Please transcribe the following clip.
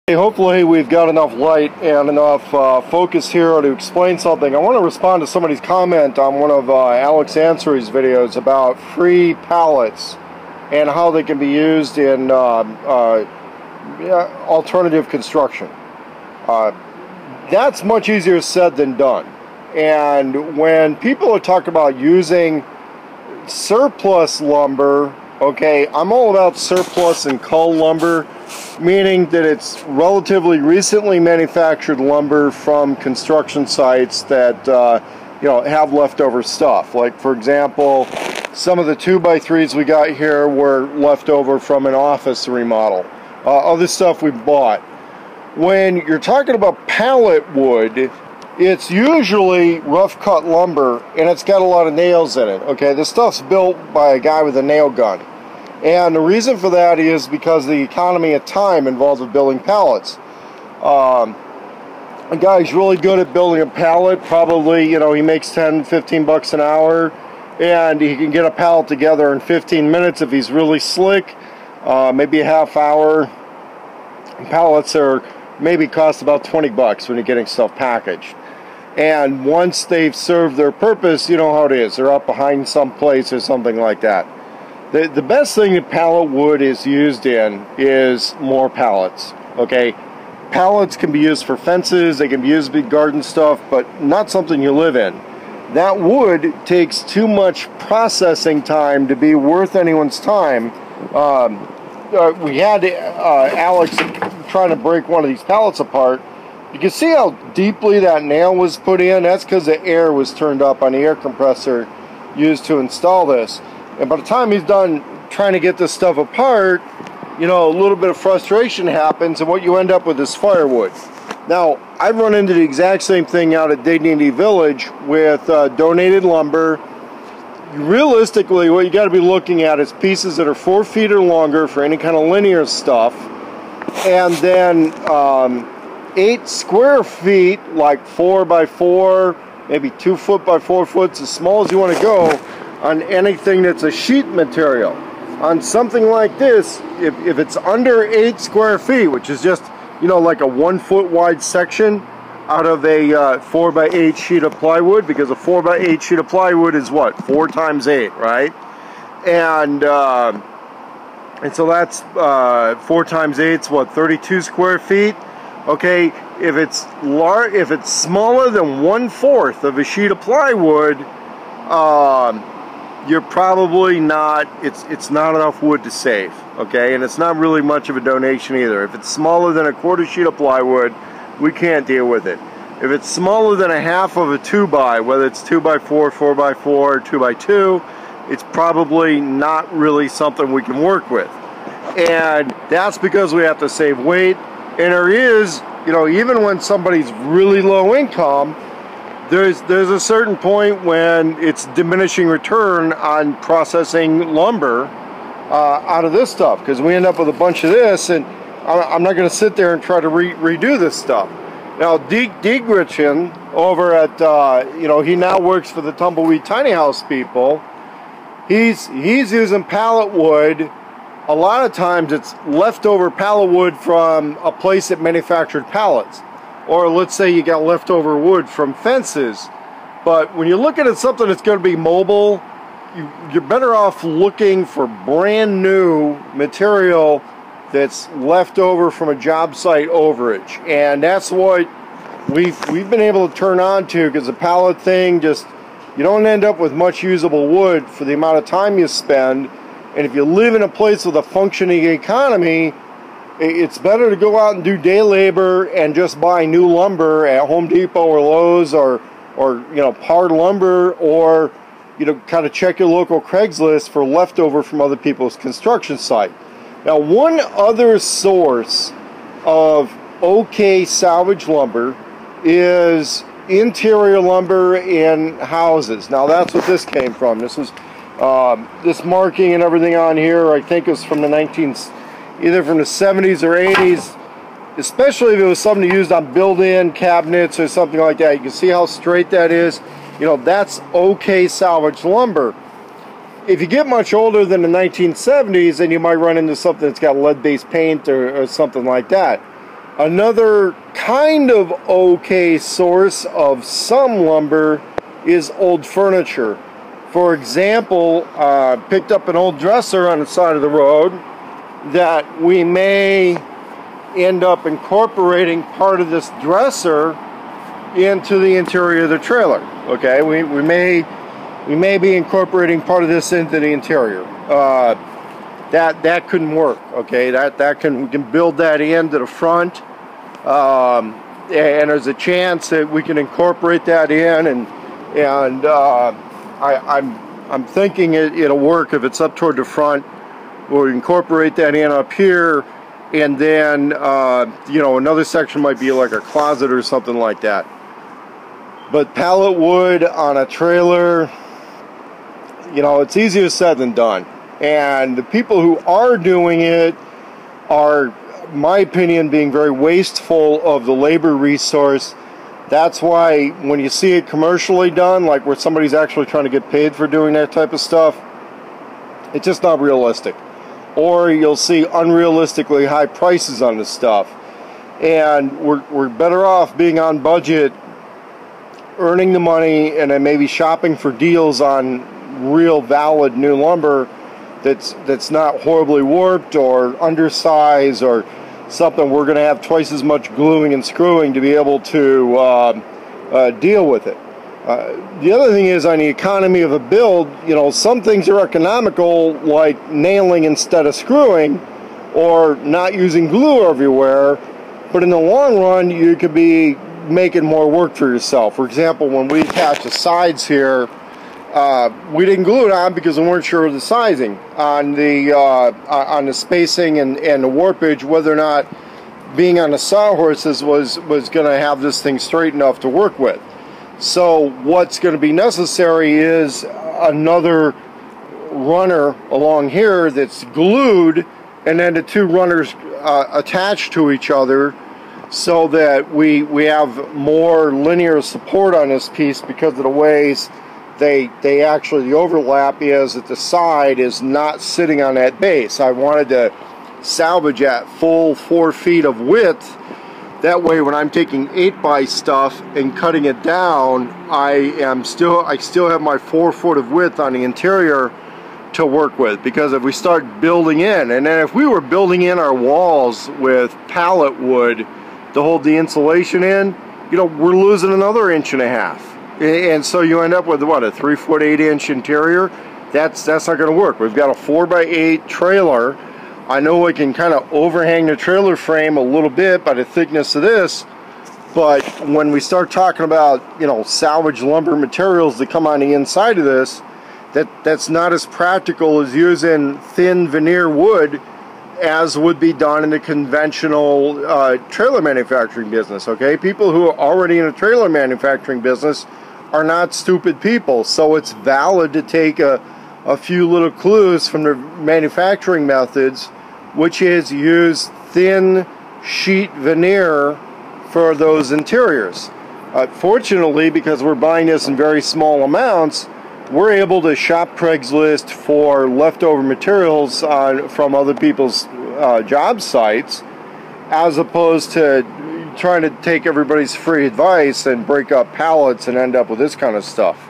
Hopefully we've got enough light and enough focus here to explain something. I want to respond to somebody's comment on one of Alex Answery's videos about free pallets and how they can be used in alternative construction. That's much easier said than done. And when people are talking about using surplus lumber, okay, I'm all about surplus and cull lumber, meaning that it's relatively recently manufactured lumber from construction sites that have leftover stuff. Like, for example, some of the 2x3s we got here were leftover from an office remodel. Other stuff we bought. When you're talking about pallet wood, it's usually rough cut lumber and it's got a lot of nails in it. Okay, this stuff's built by a guy with a nail gun. And the reason for that is because the economy of time involved with building pallets. A guy's really good at building a pallet. Probably, he makes 10, 15 bucks an hour, and he can get a pallet together in 15 minutes if he's really slick. Maybe a half hour. Pallets are maybe cost about 20 bucks when you're getting stuff packaged. And once they've served their purpose, you know how it is. They're up behind some place or something like that. The best thing that pallet wood is used in is more pallets. Okay, pallets can be used for fences, they can be used to be garden stuff, but not something you live in. That wood takes too much processing time to be worth anyone's time. We had Alex trying to break one of these pallets apart. You can see how deeply that nail was put in. That's because the air was turned up on the air compressor used to install this. And by the time he's done trying to get this stuff apart, a little bit of frustration happens, and what you end up with is firewood. Now, I've run into the exact same thing out at Dignity Village with donated lumber. Realistically, what you got to be looking at is pieces that are 4 feet or longer for any kind of linear stuff, and then 8 square feet, like 4 by 4, maybe 2 foot by 4 foot, as small as you want to go, on anything that's a sheet material. On something like this, if it's under 8 square feet, which is just, like a 1 foot wide section out of a 4 by 8 sheet of plywood, because a 4 by 8 sheet of plywood is what? 4 times 8, right? And so that's 4 times 8 is what? 32 square feet. Okay, if it's smaller than 1/4 of a sheet of plywood, you're probably not, it's not enough wood to save, okay? And it's not really much of a donation either. If it's smaller than a 1/4 sheet of plywood, we can't deal with it. If it's smaller than a half of a 2x, whether it's 2x4, 4x4, or 2x2, it's probably not really something we can work with. And that's because we have to save weight. And there is, even when somebody's really low income, there's a certain point when it's diminishing return on processing lumber out of this stuff, because we end up with a bunch of this, and I'm not going to sit there and try to redo this stuff. Now, Degrichen over at, he now works for the Tumbleweed Tiny House people. He's using pallet wood. A lot of times it's leftover pallet wood from a place that manufactured pallets. Or let's say you got leftover wood from fences. But when you're looking at something that's going to be mobile, you're better off looking for brand new material that's left over from a job site overage. And that's what we've been able to turn on to, because the pallet thing, you don't end up with much usable wood for the amount of time you spend. And if you live in a place with a functioning economy, it's better to go out and do day labor and just buy new lumber at Home Depot or Lowe's or Par Lumber, or kind of check your local Craigslist for leftover from other people's construction site. Now, one other source of okay salvage lumber is interior lumber in houses. Now, that's what this came from. This was this marking and everything on here, I think, is from the either from the 70s or 80s, especially if it was something used on built-in cabinets or something like that. You can see how straight that is. That's okay salvage lumber. If you get much older than the 1970s, then you might run into something that's got lead-based paint or something like that. Another kind of okay source of some lumber is old furniture. For example, picked up an old dresser on the side of the road that we may end up incorporating part of this dresser into the interior of the trailer. Okay, we may be incorporating part of this into the interior. That couldn't work. Okay, we can build that into the front, and there's a chance that we can incorporate that in, and I'm thinking it'll work if it's up toward the front. We'll incorporate that in up here, and then you know, another section might be like a closet or something like that. But pallet wood on a trailer, you know, it's easier said than done. And the people who are doing it are, in my opinion, being very wasteful of the labor resource. That's why when you see it commercially done, like where somebody's actually trying to get paid for doing that type of stuff, it's just not realistic. Or you'll see unrealistically high prices on this stuff. And we're better off being on budget, earning the money, and then maybe shopping for deals on real valid new lumber that's not horribly warped or undersized or something we're going to have twice as much gluing and screwing to be able to deal with it. The other thing is, on the economy of a build, you know, some things are economical, like nailing instead of screwing, or not using glue everywhere, but in the long run you could be making more work for yourself. For example, when we attach the sides here, we didn't glue it on because we weren't sure of the sizing on the spacing and the warpage, whether or not being on the sawhorses was going to have this thing straight enough to work with. So what's going to be necessary is another runner along here that's glued, and then the two runners attached to each other, so that we have more linear support on this piece, because of the ways they actually, the overlap is that the side is not sitting on that base. I wanted to salvage at full 4 feet of width. That way, when I'm taking 8x stuff and cutting it down, I still have my 4 foot of width on the interior to work with. Because if we start building in, and then if we were building in our walls with pallet wood to hold the insulation in, you know, we're losing another 1.5 inches. And so you end up with what, a 3 foot 8 inch interior. That's not going to work. We've got a 4x8 trailer. I know we can kind of overhang the trailer frame a little bit by the thickness of this, but when we start talking about, you know, salvage lumber materials that come on the inside of this, that's not as practical as using thin veneer wood as would be done in the conventional trailer manufacturing business. Okay, people who are already in a trailer manufacturing business are not stupid people, so it's valid to take a few little clues from the manufacturing methods, which is use thin sheet veneer for those interiors. Fortunately, because we're buying this in very small amounts, we're able to shop Craigslist for leftover materials from other people's job sites, as opposed to trying to take everybody's free advice and break up pallets and end up with this kind of stuff.